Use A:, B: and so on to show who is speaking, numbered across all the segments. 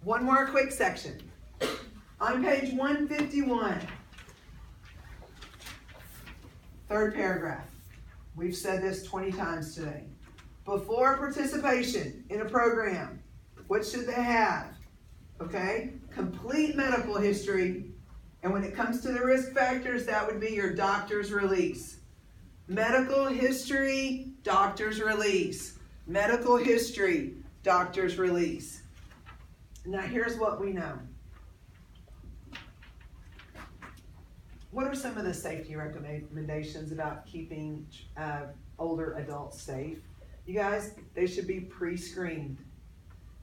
A: One more quick section. On page 151, third paragraph. We've said this 20 times today. Before participation in a program, what should they have? Okay? Complete medical history. And when it comes to the risk factors, that would be your doctor's release. Medical history, doctor's release. Medical history, doctor's release. Now here's what we know. What are some of the safety recommendations about keeping older adults safe? You guys, they should be pre-screened.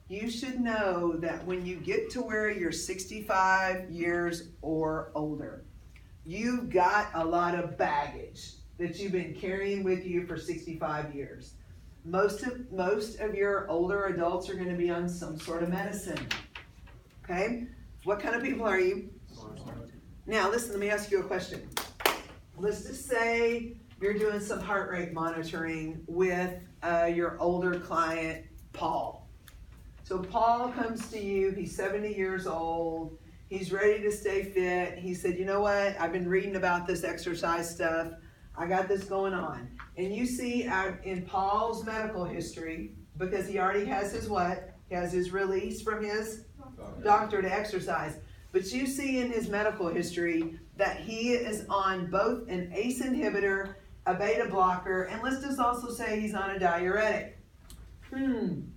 A: You should know that when you get to where you're 65 years or older, you've got a lot of baggage that you've been carrying with you for 65 years. Most of your older adults are going to be on some sort of medicine. Okay? What kind of people are you? Now, listen, let me ask you a question. Let's just say you're doing some heart rate monitoring with your older client, Paul. So Paul comes to you, he's 70 years old, he's ready to stay fit. He said, you know what, I've been reading about this exercise stuff, I got this going on. And you see in Paul's medical history, because he already has his what? He has his release from his doctor to exercise. But you see in his medical history that he is on both an ACE inhibitor, a beta blocker, and let's just also say he's on a diuretic. And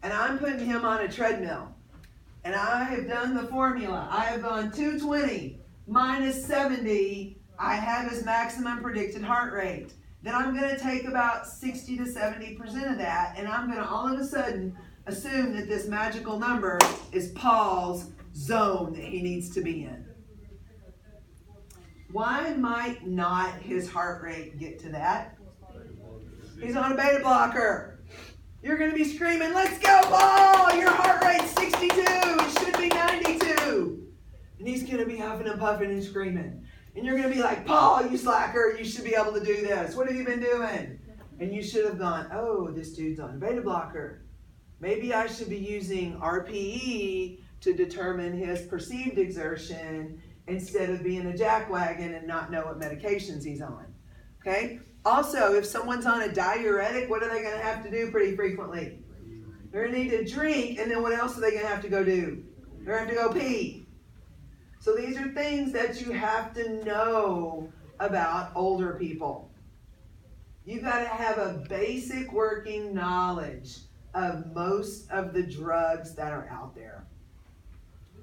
A: I'm putting him on a treadmill. And I have done the formula. I have gone 220 minus 70. I have his maximum predicted heart rate. Then I'm going to take about 60 to 70% of that, and I'm going to all of a sudden assume that this magical number is Paul's zone that he needs to be in. Why might not his heart rate get to that? He's on a beta blocker. You're going to be screaming, let's go, Paul! Your heart rate's 62. It should be 92. And he's going to be huffing and puffing and screaming. And you're going to be like, Paul, you slacker, you should be able to do this. What have you been doing? And you should have gone, oh, this dude's on a beta blocker. Maybe I should be using RPE to determine his perceived exertion instead of being a jackwagon and not know what medications he's on. Okay? Also, if someone's on a diuretic, what are they going to have to do pretty frequently? They're going to need to drink, and then what else are they going to have to go do? They're going to have to go pee. So these are things that you have to know about older people. You've got to have a basic working knowledge of most of the drugs that are out there.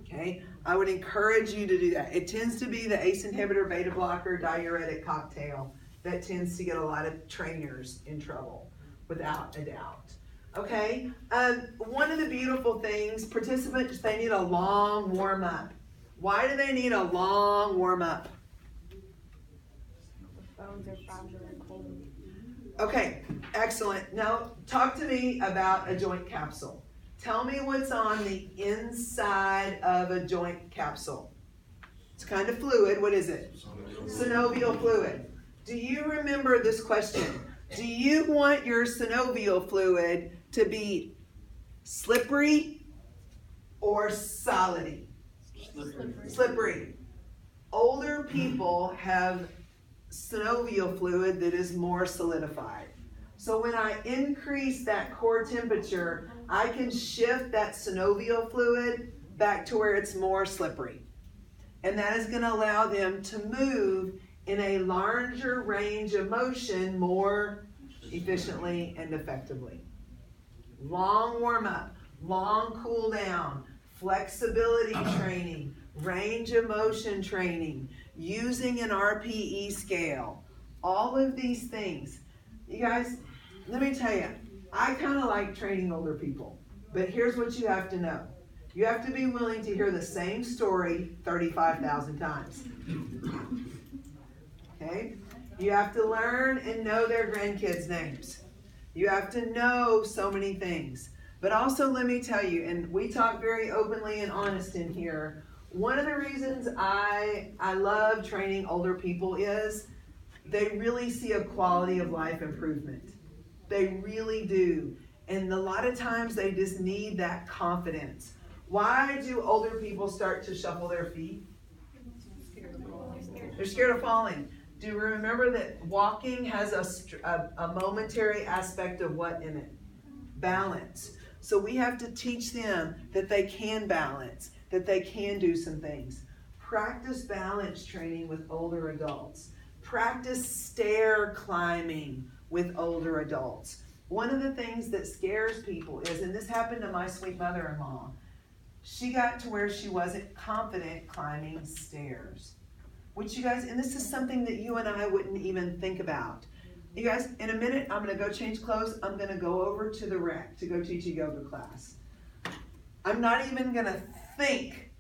A: Okay? I would encourage you to do that. It tends to be the ACE inhibitor, beta blocker, diuretic cocktail that tends to get a lot of trainers in trouble, without a doubt. Okay? One of the beautiful things, participants, they need a long warm-up. Why do they need a long warm-up?
B: The bones are fragile and cold.
A: Okay, excellent. Now, talk to me about a joint capsule. Tell me what's on the inside of a joint capsule. It's kind of fluid. What is it? Synovial fluid. Do you remember this question? Do you want your synovial fluid to be slippery or solidy? Slippery. Older people have synovial fluid that is more solidified. So when I increase that core temperature, I can shift that synovial fluid back to where it's more slippery. And that is going to allow them to move in a larger range of motion more efficiently and effectively. Long warm-up, long cool down, flexibility training, range of motion training, using an RPE scale, all of these things. You guys, let me tell you, I kind of like training older people, but here's what you have to know. You have to be willing to hear the same story 35,000 times. Okay? You have to learn and know their grandkids' names. You have to know so many things. But also, let me tell you, and we talk very openly and honest in here, one of the reasons I love training older people is they really see a quality of life improvement. They really do. And a lot of times they just need that confidence. Why do older people start to shuffle their feet? They're scared of falling. Do you remember that walking has a momentary aspect of what in it? Balance. So we have to teach them that they can balance, that they can do some things. Practice balance training with older adults. Practice stair climbing with older adults. One of the things that scares people is, and this happened to my sweet mother-in-law, she got to where she wasn't confident climbing stairs. Which you guys, and this is something that you and I wouldn't even think about. You guys, in a minute, I'm going to go change clothes. I'm going to go over to the rec to go teach a yoga class. I'm not even going to think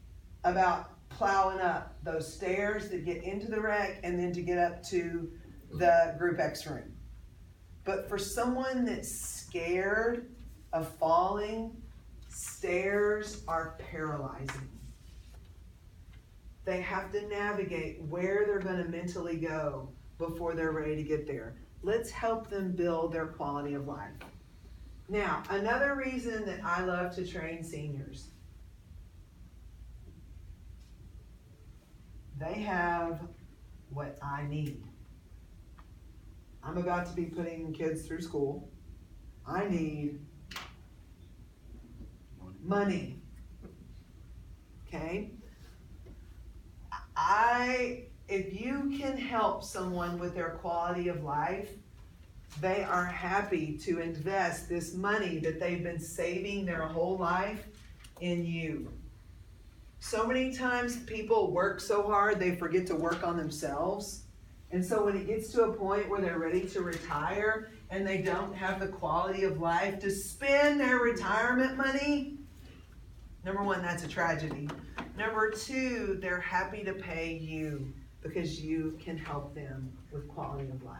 A: about plowing up those stairs that get into the rec and then to get up to the group X room. But for someone that's scared of falling, stairs are paralyzing. They have to navigate where they're going to mentally go before they're ready to get there. Let's help them build their quality of life. Now, another reason that I love to train seniors, they have what I need. I'm about to be putting kids through school. I need money. Okay? If you can help someone with their quality of life, they are happy to invest this money that they've been saving their whole life in you. So many times people work so hard they forget to work on themselves. And so when it gets to a point where they're ready to retire and they don't have the quality of life to spend their retirement money, number one, that's a tragedy. Number two, they're happy to pay you because you can help them with quality of life.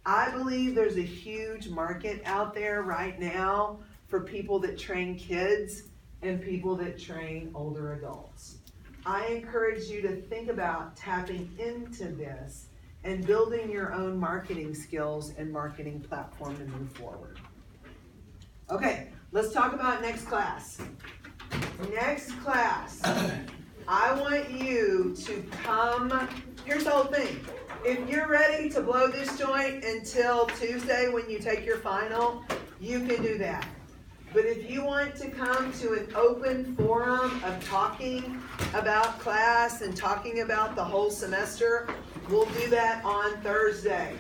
A: I believe there's a huge market out there right now for people that train kids and people that train older adults. I encourage you to think about tapping into this and building your own marketing skills and marketing platform to move forward. Okay, let's talk about next class. Next class, I want you to come, here's the whole thing. If you're ready to blow this joint until Tuesday when you take your final, you can do that. But if you want to come to an open forum of talking about class and talking about the whole semester, we'll do that on Thursday.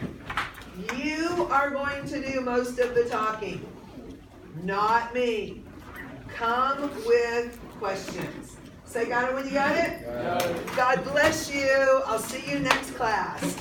A: You are going to do most of the talking, not me. Come with questions. Say got it when you got it? God bless you. I'll see you next class.